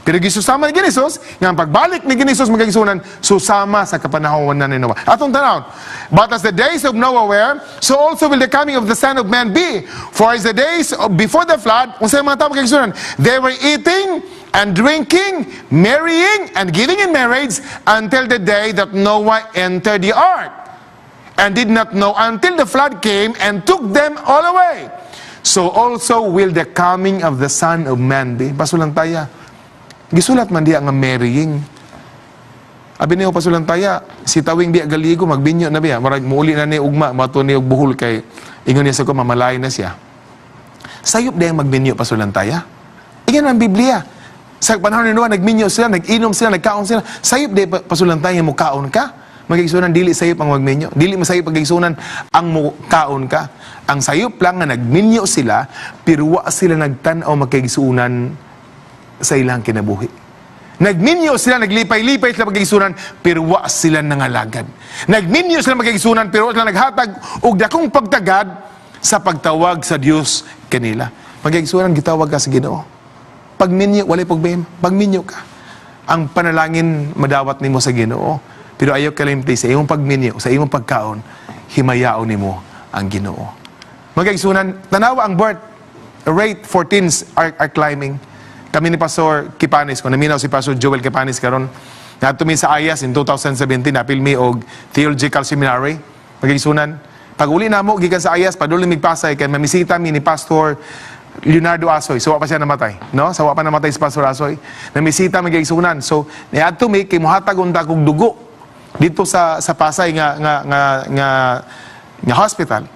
[SPEAKER 1] Pero gisusama ni Ginisos, nga ang pagbalik ni Ginisos magkaigsunan, susama sa kapanahon na ni Noah. Atong tanaw, but as the days of Noah were, so also will the coming of the Son of Man be. For as the days before the flood, unsa mga tao magkaigsunan, they were eating and drinking, marrying, and giving in marriage until the day that Noah entered the ark, and did not know until the flood came and took them all away. So also will the coming of the Son of Man be. Pasulantaya. Gisulat man diya nga marrying. Abi niyo pasulantaya, si tawing biya galigo, magbinyo na biya. Marag muuli na ni ugma, mato ni og buhol kay ingon niya sa ko, mamalay na siya. Sayop dayang magbinyo pasulantaya. Iyan ang Biblia. Sa panahon ni Noah, nagminyo sila, nag-inom sila, nagkaon sila. Sayop day pasulantaya mo kaon ka. Magigsunan, dili sayop ang magminyo. Dili masayop pagigsunan ang mukaon ka. Ang sayop lang nga nagminyo sila, pero wa sila nagtan-aw magigsunan sa ilang kinabuhi. Nagminyo sila, naglipay-lipay sila magigsunan, pero wa sila nangalagad. Nagminyo sila magigsunan, pero wa sila naghatag og dakong pagtagad sa pagtawag sa Dios kanila. Magigsunan, gitawag ka sa Ginoo. Pagminyo, walay problema. Pagminyo ka. Ang panalangin madawat nimo sa Ginoo. Pero ayaw kalimti sa imong pagminyo, sa imong pagkaon, himayaon nimo ang Ginoo. Magigsunan, tanawa ang birth rate for teens are climbing. Kami ni Pastor Kipanis, kung naminaw si Pastor Joel Kipanis karon, natumi sa Ayas in 2017, napilmi og Theological Seminary, magigsunan. Pag uli na mo, gikan sa Ayas, padulong migpasay, kaya mamisita mi ni Pastor Leonardo Asoy. Sawa pa siya namatay, no? Sawa pa namatay si Pastor Asoy. Namisita magigsunan. So, niadto mi, kay muhatag unta kong dugo dito sa Pasay nga hospital.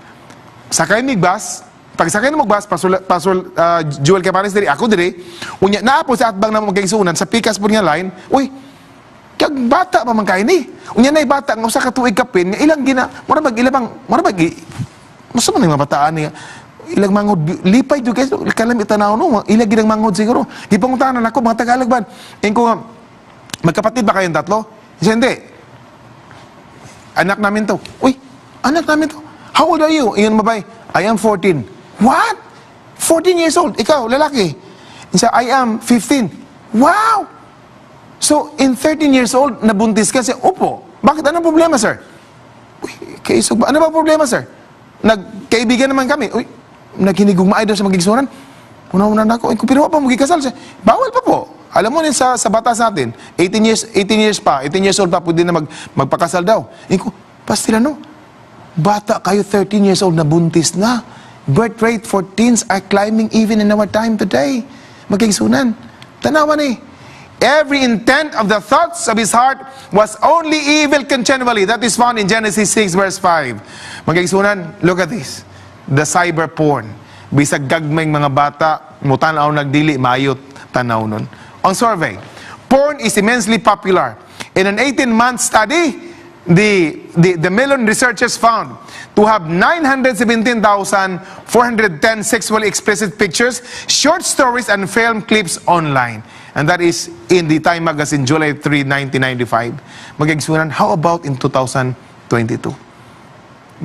[SPEAKER 1] Sakay migbas, pag sakay na magbas, Pastor Joel Capanes diri, ako diri, unya na po sa atbang na magkaigsunan, sa pikas po niya line, uy, kag bata pa man kayo ni. Unya na'y bata, nga usa ka tuig kapin, nga ilang gina, mura bag, masa man yung mabataan niya, ilang mangod, lipay doon kayo, kalam itanaw no, ilang ginang mangod siguro. Ipanguntahan ako, mga Tagalog ba? Ngayon ko nga, magkapatid ba kayong tatlo? Isa hindi. Anak namin to. Uy, anak namin to. How old are you? Iyon mabay, I am 14. What? 14 years old. Ikaw, lalaki. Isa, I am 15. Wow! So, in 13 years old, nabuntis ka siya. Opo. Bakit? Ano problema, sir? Uy, kaisog ba? Ano ba problema, sir? Nagkaibigan naman kami. Uy, naghinigugmaay daw sa magigsunan. Una-una na ako. Pero pa magigkasal siya. Bawal pa po. Alam mo din sa batas natin, 18 years old pa, pwede na magpakasal daw. Pastilano, bata kayo 13 years old na buntis na. Birth rate for teens are climbing even in our time today. Magkaigsunan. Tanawa ni. Every intent of the thoughts of his heart was only evil continually. That is found in Genesis 6 verse 5. Magkaigsunan, look at this. The cyber porn. Bisag gagmayng mga bata, mutanaw nagdili, maayot, tanaw nun. On survey, porn is immensely popular. In an 18-month study, the Mellon researchers found to have 917,410 sexually explicit pictures, short stories, and film clips online. And that is in the Time magazine, July 3, 1995. Magigsunan, how about in 2022?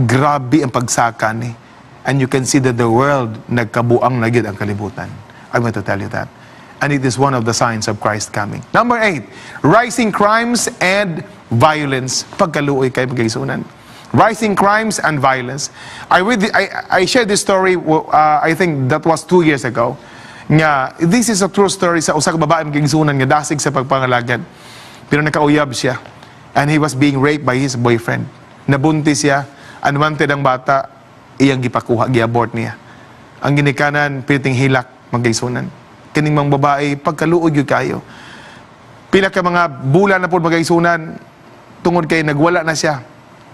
[SPEAKER 1] Grabe ang pagsakan eh. And you can see that the world nagkabuang na gid ang kalibutan. I'm going to tell you that. And it is one of the signs of Christ coming. Number 8, rising crimes and violence. Pagkaluoy kay magigsunan. Rising crimes and violence. I shared this story, I think that was 2 years ago. Nga, this is a true story sa usa ka babae magigsunan nga dasig sa pagpangalagad. Pero nakauyab siya. And he was being raped by his boyfriend. Nabuntis siya, unwanted ang bata, iyang gipakuha, giabort niya. Ang ginikanan, piting hilak, magigsunan. Kining mga babae, pagkaluod yun kayo. Pila ka mga bulan na po magigsunan, tungod kay nagwala na siya.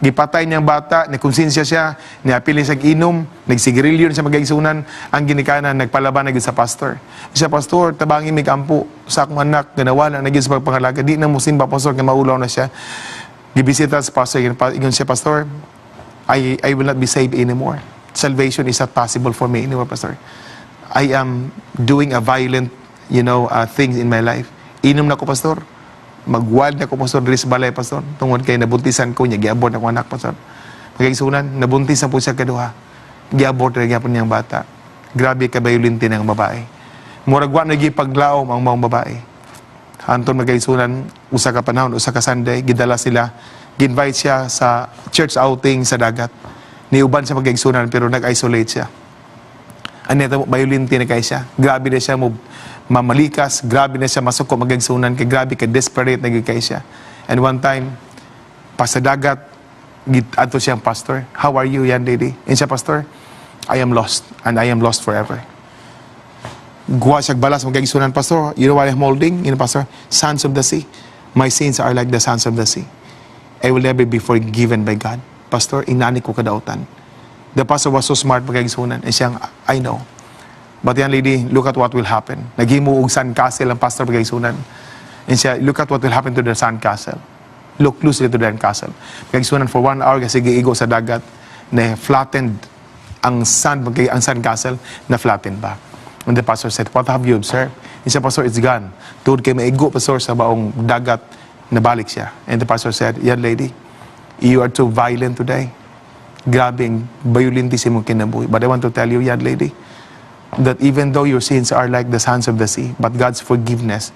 [SPEAKER 1] Gipatay niyang bata, nagkonsensya siya, niapili siya inom, nagsigarilyo siya magkaigsunan, ang ginikanan, nagpalaban na sa pastor. Siya, pastor, tabangin may kampo, sa akong anak, ganawala, naging sa pagpangalaga, di na musimba, pastor, nga maulaw na siya. Gibisita sa pastor, ingon siya, pastor, I will not be saved anymore. Salvation is not possible for me anymore, pastor. I am doing a violent, things in my life. Inom na ko, pastor. Mag-wild na ko, pastor, diri sa balay, pastor. Tungod kay nabuntisan ko niya, giabot na ko anak, pastor. Magkaigsunan, nabuntisan po siya kaduha. Giabot na gyapon niyang bata. Grabe ka violente ng babae. Muragwa na gipaglaom ang mga babae. Anton magkaigsunan, usa ka panahon, usa ka Sunday, gidala sila. Gi-invite siya sa church outing sa dagat. Niuban sa magkaigsunan, pero nag-isolate siya. Anito, violente na kay siya. Grabe na siya, mamalikas, grabe na siya masuko magagsunan, kay grabe ka desperate na kay siya. And one time, pa sa dagat, ato siyang, pastor, how are you, yan lady? And siya, pastor, I am lost, and I am lost forever. Guwa siya balas magagsunan, pastor, you know what I'm holding? Pastor, sands of the sea. My sins are like the sands of the sea. I will never be forgiven by God. Pastor, inani ko kadautan. The pastor was so smart magagsunan, and siyang, I know. But yan lady, look at what will happen. Naghimuog sandcastle ang pastor pagkaisunan. And siya, look at what will happen to the sandcastle. Look closely to the sandcastle. Pagkaisunan for 1 hour kasi giigo sa dagat na flattened ang sandcastle na flattened back. And the pastor said, what have you observed? And siya, pastor, it's gone. Tuod kay maigo, pastor, sa baong dagat, nabalik siya. And the pastor said, yan lady, you are too violent today. Grabing, violente si mong kinabuhi. But I want to tell you, yan lady, that even though your sins are like the sands of the sea, but God's forgiveness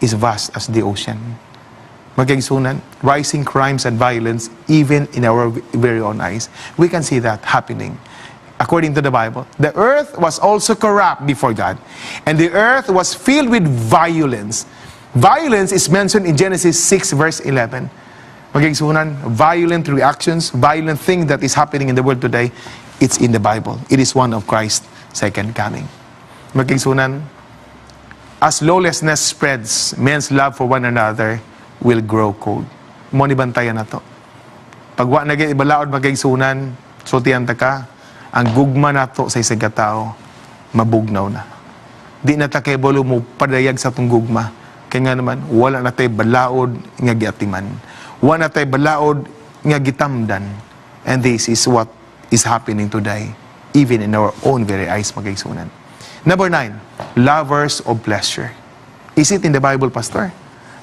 [SPEAKER 1] is vast as the ocean. Magkaigsunan, rising crimes and violence, even in our very own eyes. We can see that happening. According to the Bible, the earth was also corrupt before God, and the earth was filled with violence. Violence is mentioned in Genesis 6 verse 11. Magkaigsunan, violent reactions, violent thing that is happening in the world today, it's in the Bible. It is one of Christ's second coming. Magkaigsunan, as lawlessness spreads, men's love for one another will grow cold. Mo ni bantayan na to. Pagwa na ibalaod magkaigsunan, sultihan ta ka, ang gugma na to sa isang katao, mabugnaw na. Di na ta kay bolo mo padayag sa tong gugma. Kaya nga naman, wala na tayo balaod nga giatiman. Wala na tayo balaod nga gitamdan. And this is what is happening today, even in our own very eyes, magkaigsunan. Number 9, lovers of pleasure. Is it in the Bible, pastor?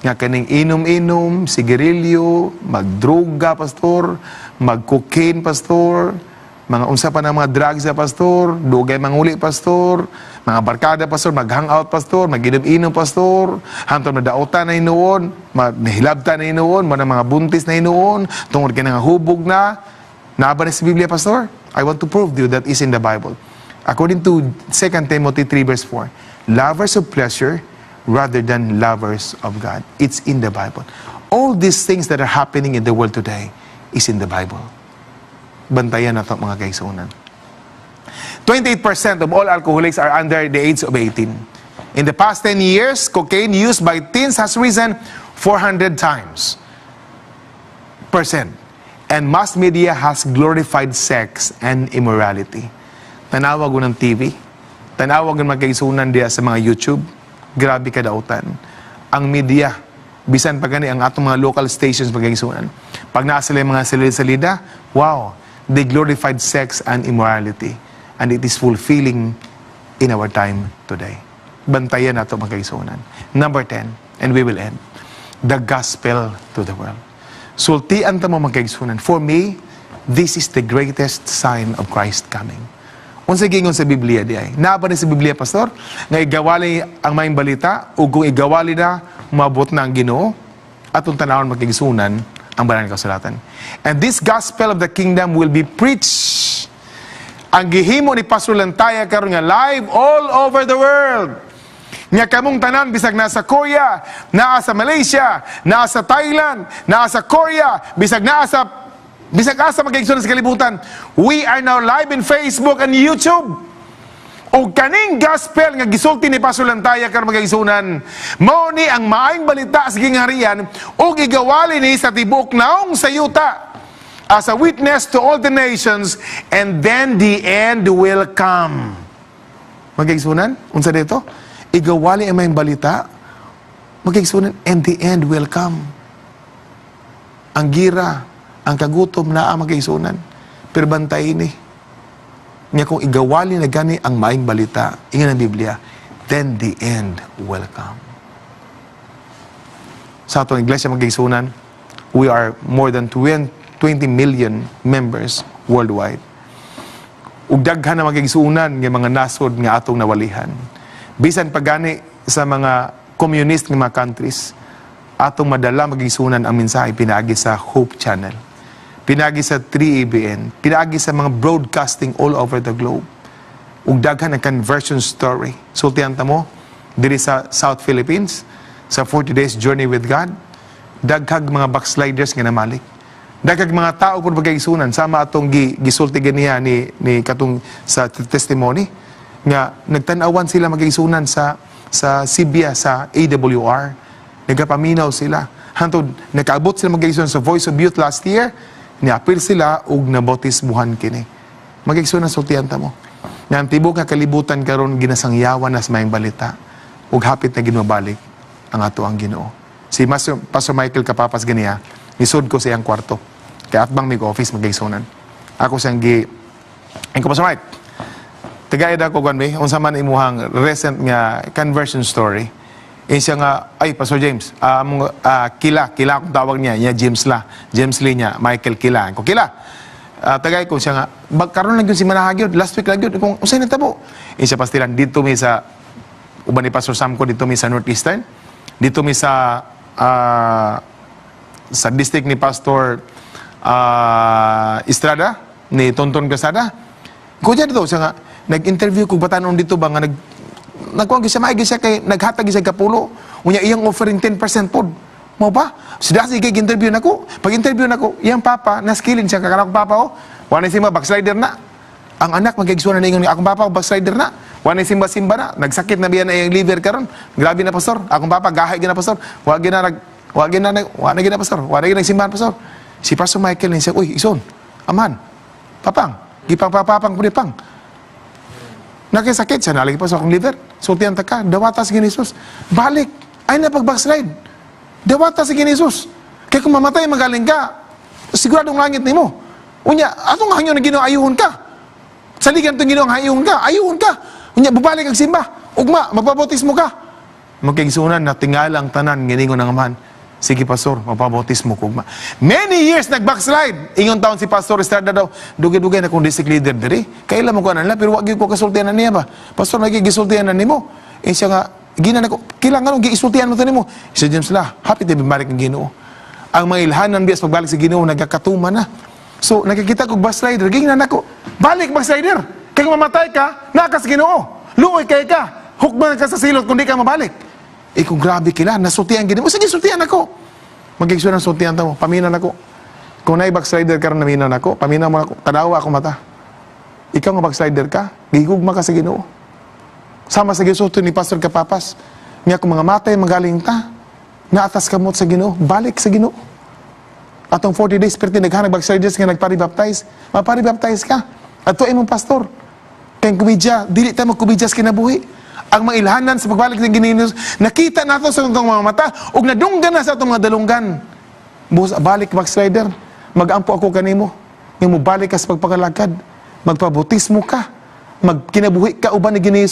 [SPEAKER 1] Nga kaning inom-inom, sigarilyo, magdroga, pastor, mag-cocaine, pastor, mga unsa pa ng mga drugs, pastor, dugay manguli, pastor, mga barkada, pastor, mag-hangout, pastor, mag-inom-inom, pastor, hantong nadauta na inuon, nahilabta na inuon, mga buntis na inuon, tungod ka nga hubog na, naba na sa Biblia, pastor? I want to prove to you that is in the Bible. According to 2 Timothy 3 verse 4, lovers of pleasure rather than lovers of God. It's in the Bible. All these things that are happening in the world today is in the Bible. Bantayan na ito, mga kaigsunan. 28% of all alcoholics are under the age of 18. In the past 10 years, cocaine used by teens has risen 400 times. And mass media has glorified sex and immorality. Tanawag ko ng TV, tanawag ng magkaisunan diya sa mga YouTube, grabe kadautan. Ang media, bisan pa gani ang atong mga local stations magkaisunan. Pag nasa sila mga salida, wow, they glorified sex and immorality. And it is fulfilling in our time today. Bantayan nato magkaisunan. Number 10, and we will end. The gospel to the world. Sultian ta mo magkaigsunan. For me, this is the greatest sign of Christ coming. Unsa gingon sa Biblia di ay? Naaba ni sa Biblia, pastor, nga igawali ang maayong balita ug kung igawali na maabot na ang Ginoo atong tanawon magkaigsunan ang banal nga kasulatan. And this gospel of the kingdom will be preached. Ang gihimo ni Pastor Lantaya karon nga live all over the world. Nga kamong tanan, bisag nasa Korea, naa sa Malaysia, naa sa Thailand, naa sa Korea, bisag asa magkaigsunan sa kalibutan. We are now live in Facebook and YouTube. O kaning gospel nga gisulti ni Pastor Lantaya karon magkaigsunan, mao ni ang maayong balita sa gingharian o igawali ni sa tibuok naong sayuta. as a witness to all the nations, and then the end will come. Magigsunan, unsa dito? Igawali ang may balita, magigsunan, and the end will come. Ang gira, ang kagutom na magigsunan, pero bantayin ni. Niya kung igawali na gani ang maing balita, ingan ang Biblia, then the end will come. Sa atong iglesia magigsunan, we are more than 20 million members worldwide. Ug daghan na magigsunan nga mga nasod nga atong nawalihan. Bisan pagani sa mga communist nga mga countries, atong madala magigsunan ang mensahe pinaagi sa Hope Channel, pinaagi sa 3ABN, pinaagi sa mga broadcasting all over the globe. Ug daghan ang conversion story. Sultihan ta mo diri sa South Philippines sa 40 days journey with God, daghag mga backsliders nga namalik. Daghag mga tao pud magigsunan sama atong gisulti ganiya ni katong sa testimony nga nagtan-awan sila magigsunan sa Sibia sa AWR. Nagapaminaw sila. Hantod nakaabot sila magigsunan sa Voice of Youth last year, niapil sila ug nabautismuhan kini. Magigsunan sultihan ta mo. Nga ang tibok nga kalibutan karon ginasangyawan na sa maayong balita ug hapit na ginmabalik ang ato ang Ginoo. Si Pastor Michael Kapapas ganiya, isod ko sa iyang kwarto. Kaya atbang may office magigsunan. Ako siyang ang Pastor Mike, tagay da ko ganbi, unsa man imuhang recent nga conversion story. Siya nga, ay Pastor James, Kila akong tawag niya James Lee niya, Michael Kila. Ko Kila, tagay ko siya nga, karon lang yun si Manahagyod, last week lang yun, kung usay na tabo. Siya pastilan, dito mi sa, uban ni Pastor Sam ko, dito mi sa Northeastern, dito mi sa district ni Pastor Estrada, ni Tonton Casada. Kung dyan dito, siya nga, nag-interview ko batanon dito ba nga nagkuwag siya, maigi siya kay naghatag siya kapulo. Unya iyang offering 10% pod. Mo ba? Sida sige interview nako. Pag interview nako, iyang papa naskilin siya kakana akong papa wala simba backslider na. Ang anak magigsuon na ningon akong papa backslider na. Wala simba na. Nagsakit na biya na iyang liver karon. Grabe na pastor. Akong papa gahay gina pastor. Wa gina pastor. Wa gina nagsimbahan pastor. Si Pastor Michael ni siya, uy, ison. Aman. Papang. Gipang pang. Nakisakit siya, nalagi pa sa akong liver. Sultihan ta ka, dawata si Ginisus. Balik. Ay na pag-backslide. Dawata si Ginisus. Kaya kung mamatay, magaling ka, siguradong langit ni mo. Unya, atong hangyo na Ginoo, ayuhon ka. Saligan itong Ginoo, ayuhon ka. Unya, babalik ang simba. Ugma, magpabotismo ka. Magkaigsunan na tingalang tanan, giningon ng amahan. Sige, Pastor, mapabotismo ko. Many years nag-backslide. Ingon taon si Pastor Estrada daw, dugay-dugay na kung district leader diri. Kailan mo ko nila, pero wag ko kasultihan na niya ba? Pastor, nagigisultihan na ni mo. Siya nga, ginan ako, kailangan nung giisultihan mo to ni mo. Siya James la, happy to be married ng Ginoo. Ang mga ilhanan biyas pagbalik sa Ginoo, nagkakatuma na. So, nakikita ko backslider, ginan ako, balik backslider. Kaya kung mamatay ka, nakas Ginoo. Luoy kay ka. Hukman ka sa silot kung di ka mabalik. Kung grabe kila, nasultihan Ginoo. Sige, sultihan ako. Magigsunan ng sultihan mo, paminan ako. Kung na backslider ka rin naminan ako, paminan mo ako, kadawa ako mata. Ikaw nga backslider ka, gigugma ka sa Ginoo. Sama sa gisuto ni Pastor Kapapas, nga kung mga matay, magaling ta, naatas ka mo sa Ginoo, balik sa Ginoo. Atong 40 days, pero naghanag backsliders nga nagparibaptize, maparibaptize ka. At tuay mong pastor, kayong kumidya, dili tayo magkumidya sa kinabuhi. Ang mga ilhanan sa pagbalik ng Ginoo, nakita nato sa itong mga mata, ug nadunggan na sa itong mga dalunggan. Balik backslider, mag-ampo ako kanimo, nga mo balik ka sa pagpakalagad, magpabutismo ka, magkinabuhi ka uban ni Ginoo.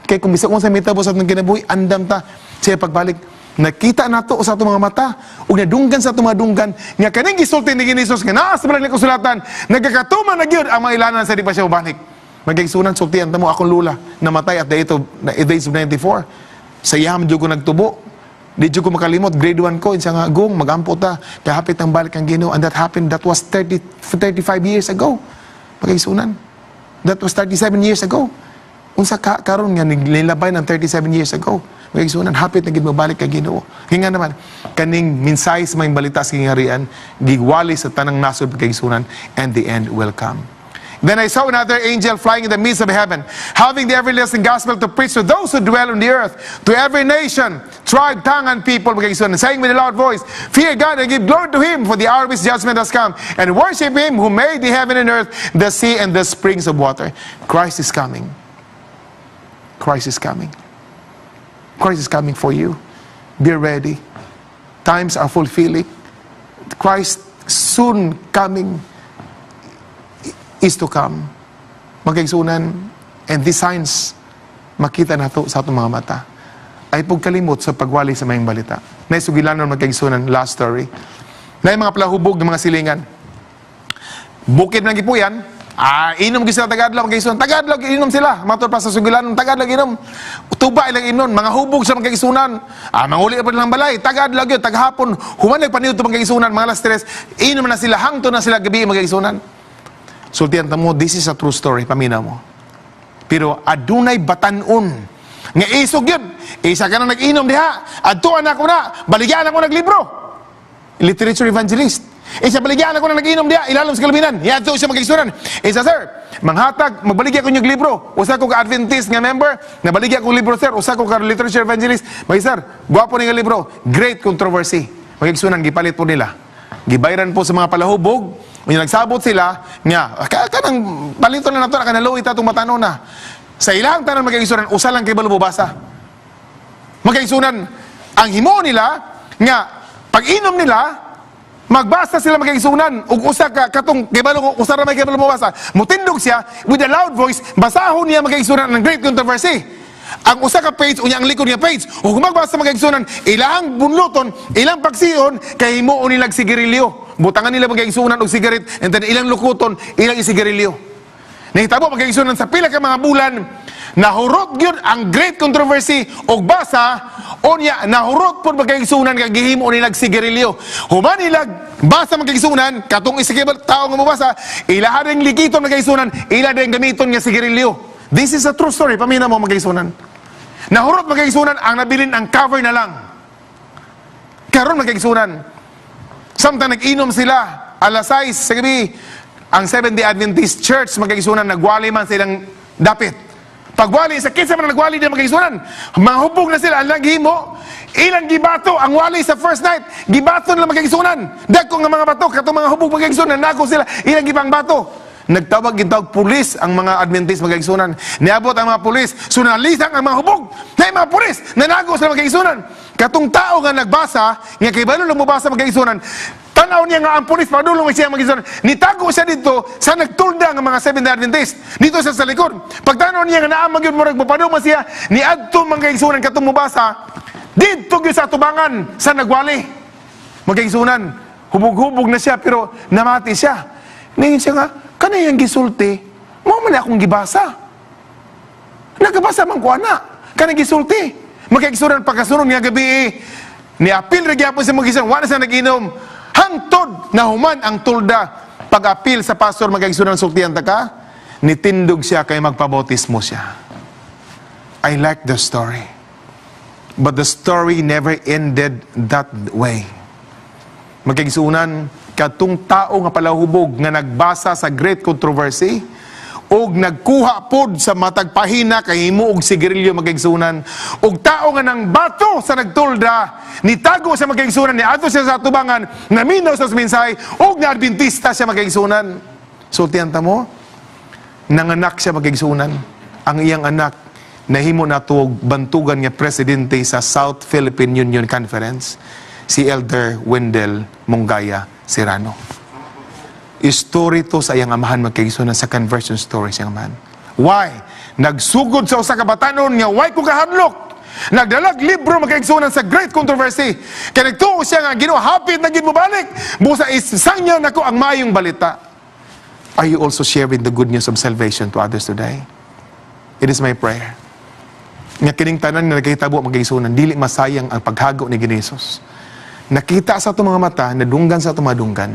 [SPEAKER 1] Kaya kung bisa kung sa mitabo sa itong kinabuhi, andam ta siya pagbalik. Nakita nato sa itong mga mata, ug nadunggan sa itong mga dunggan, nga kaning gisulti ni Ginoo, nga naas sa ng kasulatan, nagkakatuman na gyud ang mga ilhanan sa di pa siya balik. Magigsunan, sultihan mo, akong lula, namatay at the age of 94. Sa iyam, di ko nagtubo. Di ko makalimot, grade 1 ko, insya nga, gong, mag-ampo ta, kahapit ang balik ang Ginoo. And that happened, that was 35 years ago. Magigsunan. That was 37 years ago. Unsa karon nga, nilabay ng 37 years ago. Magigsunan, hapit na mabalik ang Ginoo. Kaya nga naman, kaning minsay sa mga balita sa kingarian, gigwali sa tanang nasod magigsunan, and the end will come. Then I saw another angel flying in the midst of heaven, having the everlasting gospel to preach to those who dwell on the earth, to every nation, tribe, tongue, and people, saying with a loud voice, fear God and give glory to him, for the hour of his judgment has come, and worship him who made the heaven and earth, the sea, and the springs of water. Christ is coming. Christ is coming. Christ is coming for you. Be ready. Times are fulfilling. Christ soon coming is to come. Magkaigsunan, and these signs makita nato sa atong mga mata ay pagkalimot sa pagwali sa mayong balita. Naisugilan nun magkaigsunan, last story. Na yung mga palahubog ng mga silingan. Bukid ng gipuyan, inom gisa Tagadlaw magkaigsunan. Tagadlaw inom sila. Matur pa sa sugilan, Tagadlaw inom. Tuba ilang inom, mga hubog sa magkaigsunan. Manguli pa nilang balay, Tagadlaw yun, taghapon, humanag paniud to magkaigsunan, mga alas 3, inom na sila, hangto na sila gabi magkaigsunan. Sultihan mo, this is a true story, paminaw mo. Pero adunay batanon nga isog yun. Isa ka na nag-inom diha, adtuan ako na, baligyan ako naglibro. Literature evangelist. Isa baligyan ako na nag-inom diha, ilalom sa kalaminan. Yadto siya mag-igsunan. Isa, sir, manghatag, magbaligyan ko yung libro. Usa ko ka Adventist nga member, nabaligyan ko libro, sir. Usa ko ka literature evangelist. May sir, gwapo ni nga libro. Great controversy. Mag-igsunan, gipalit po nila. Gibayran po sa mga palahubog. Yung nagsabot sila, nga, kanang palito na nato, nakanaluwi ta itong matano na. Sa ilang tanan magkaigsunan, usa lang kay balo bubasa. Magkaigsunan, ang himo nila, nga, pag inom nila, magbasa sila magkaigsunan, ug usa ka katong kay balo, usa ra may kay balo bubasa. Mutindog siya, with a loud voice, basahon niya magkaigsunan ng great controversy. Ang usa ka page, unya ang likod niya page, ug magbasa magkaigsunan, ilang bunluton, ilang paksiyon, kay himuon nilang sigarilyo. Butangan nila magkaigsunan og sigaret, and then ilang lukuton, ilang isigarilyo. Nahitabo magkaigsunan sa pila ka mga bulan, nahurot gyud ang great controversy og basa, onya nahurot pud magkaigsunan kag gihimo nilang sigarilyo. Human nilag basa magkaigsunan, katong isikibal tao nga mobasa, ila ring likiton magkaigsunan, ila ring gamiton nga sigarilyo. This is a true story, pamina mo magkaigsunan. Nahurot magkaigsunan, ang nabilin ang cover na lang. Karon magkaigsunan, samtang nag-inom sila, alas 6 sa gabi, ang Seventh-day Adventist Church, magkaigsunan, nagwali man silang dapit. Pagwali, sa kinsa man nagwali din magkaigsunan, mahubog na sila, ang himo, ilang gibato, ang wali sa first night, gibato nila magkaigsunan. Dagko nga mga bato, katong mga hubog magkaigsunan, nako sila, ilang gibang bato. Nagtawag pulis ang mga Adventist magkaigsunan. Niabot ang mga pulis, sunalisang ang mga hubog, na mga pulis, nanago sila magkaigsunan. Katong tao nga nagbasa, nga kay balo lang mabasa magkaigsunan, tanaw niya nga ang pulis, padulong siya magkaigsunan. Nitago siya dito sa nagtulda ng mga Seventh-day Adventist. Dito siya sa likod. Pagtanaw niya nga naamag yun mo, nagpapaduma siya, ni adto magkaigsunan katong mabasa, dito yun sa tubangan, sa nagwali. Magkaigsunan, hubog-hubog na siya, pero namati siya. Ngayon siya nga, kanayang gisulti, mo man akong gibasa. Nagabasa man ko ana, kanang gisulti. Magkaigsunan pagkasunod nga gabi, ni apil ra gyapon sa magisan, wala sa nag-inom. Hangtod na human ang tulda pag-apil sa pastor magkaigsunan sultihan ta ka, nitindog siya kay magpabautismo siya. I like the story. But the story never ended that way. Magkaigsunan, katong tao nga palahubog nga nagbasa sa great controversy og nagkuha pod sa matag pahina kay himo og sigarilyo magkaigsunan, og tao nga nang bato sa nagtulda, nitago sa magkaigsunan, niadto siya sa tubangan, naminaw sa mensahe og na Adventista siya magkaigsunan. Sultihan ta mo, nanganak siya magkaigsunan. Ang iyang anak nahimo nato og bantugan nga presidente sa South Philippine Union Conference, si Elder Wendell Mongaya Serrano. Story to sa iyang amahan magkaigsunan, sa conversion story sa iyang amahan. Why? Nagsugod sa usa ka batanon nga why ko kahadlok. Nagdalag libro magkaigsunan sa great controversy. Kaya nagtuo siya nga Ginoo, hapit na gid mo balik. Busa isangyan nako ang mayong balita. Are you also sharing the good news of salvation to others today? It is my prayer. Nga kining tanan nga nagkahitabo magkaigsunan, dili masayang ang paghago ni Ginesus. Nakita sa itong mga mata, nadunggan sa itong madunggan,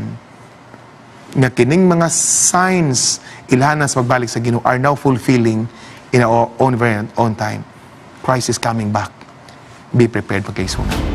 [SPEAKER 1] nga kining mga signs ilhanan sa pagbalik sa Ginoo are now fulfilling in our own very own time. Christ is coming back. Be prepared pagkaigsunan.